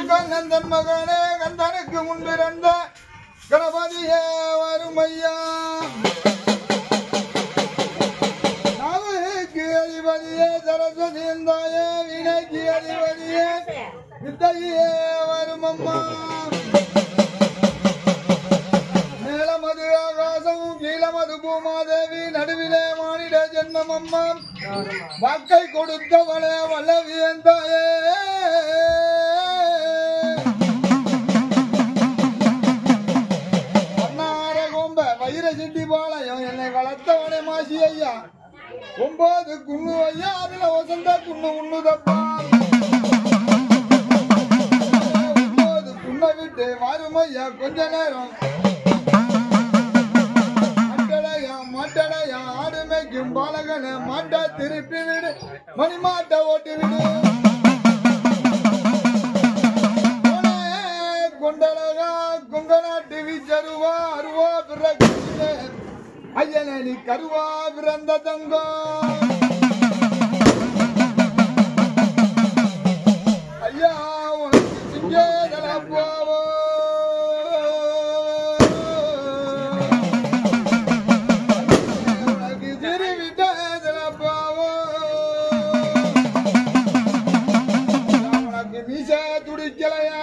கந்தன் மகனே கந்தனுக்கு முன்பிருந்த கணபதியே வருமையா நாவுக்கு அதிபதியே சரஸ்வதியின் தாயே வினைக்கு அதிபதியே வித்தையே வருமம்மா மேலமது ஆகாசம் கீழமது பூமாதேவி நடுவிலே மானிட ஜென்மமம்மா வாக்கை கொடுத்தவளே வல்லவியன் தாயே வைர சிட்டி பாளையம் என்னை வளர்த்தவனே மாசி ஐயா 9 குண்ணு ஐயா அதுல வசந்த குண்ணு உண்ணுதப்பா 9 குண்ணை விட்டு வரும் ஐயா கொஞ்ச நேரம் மாட்டடையா ஆடு மேய்க்கும் பாலகனை மாட்டா திருப்பி விடு மணி மாட்டை ஓட்டி விடு கொண்டலகா கொங்க நாட்டு வீச்சருவா அருவா பிறகு ஐயனே நீ கருவா பிறந்த தங்கம் ஐயா உனக்கு சிங்கேதல போவோ உனக்கு சிறுவிட்டேதல போவோ உனக்கு மீச துடிக்கலையா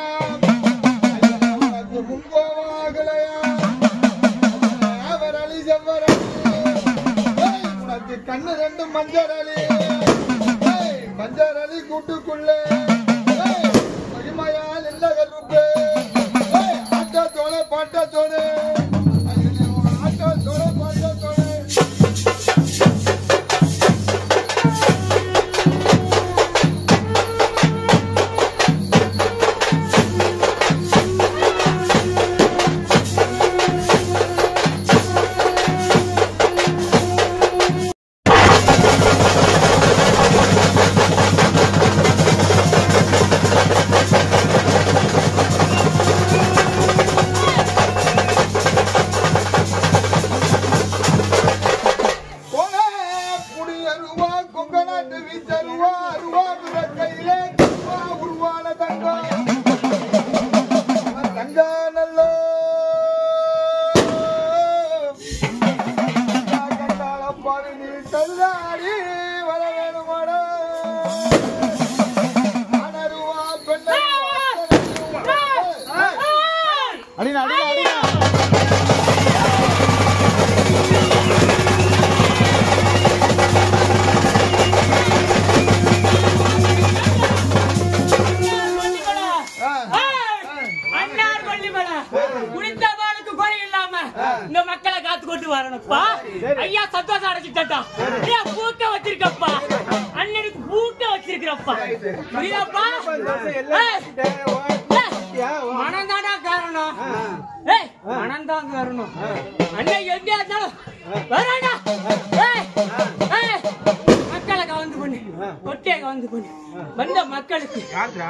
கண்ணு ரெண்டு மஞ்சரளி மஞ்சரளி கூட்டுக்குள்ளே மகிமையால் இல்ல கருப்பு ஆட்டத்தோட பாட்டத்தோட ஆட்டத்தோட பாட்டத்தோட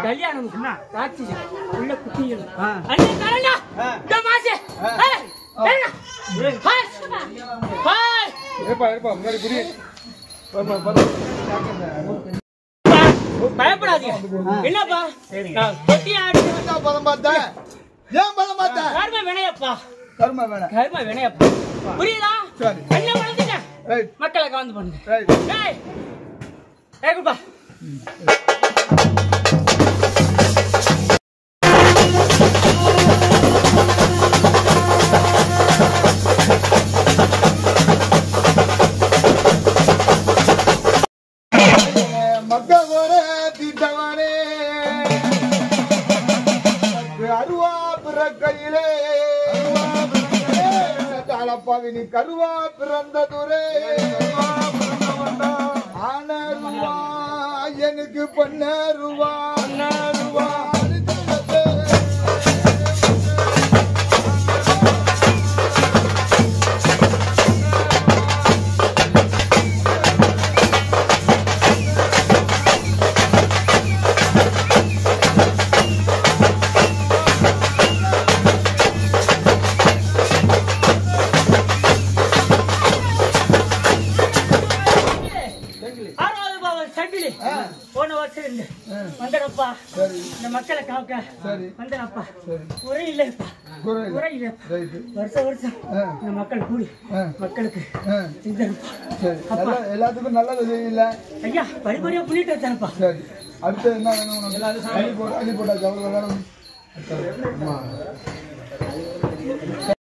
கல்யாணம் காட்சி உள்ள குட்டிகள் பயப்படாதீங்க என்னப்பா பதம் பார்த்தா ஏன் பதம் பார்த்தா கர்ம வினையப்பா கர்ம வினையப்பா புரியுதா என்ன வளர்ந்துட்டேன் மக்களை கவர்ந்து பண்ணுங்க ஏகுப்பா மக்களோட தீட்டவானே அருவா பிறக்கையிலே தாளப்பாவினி கருவா பிறந்ததுரே ஆனருவா எனக்கு பண்ணருவா இருந்து வந்தடப்பா. இந்த மக்களை காக்க வந்தடப்பா. குறை இல்லப்பா, குறை இல்ல. வருஷம் வருஷம் இந்த மக்கள் கூடி மக்களுக்கு எல்லாத்துக்கும் நல்லது செய்யல ஐயா. படிப்படியா புள்ளிட்டு வச்சானப்பா. சரி, அடுத்து என்ன வேணும்? அள்ளி போட்டாச்சு. அவ்வளவு வேணும்.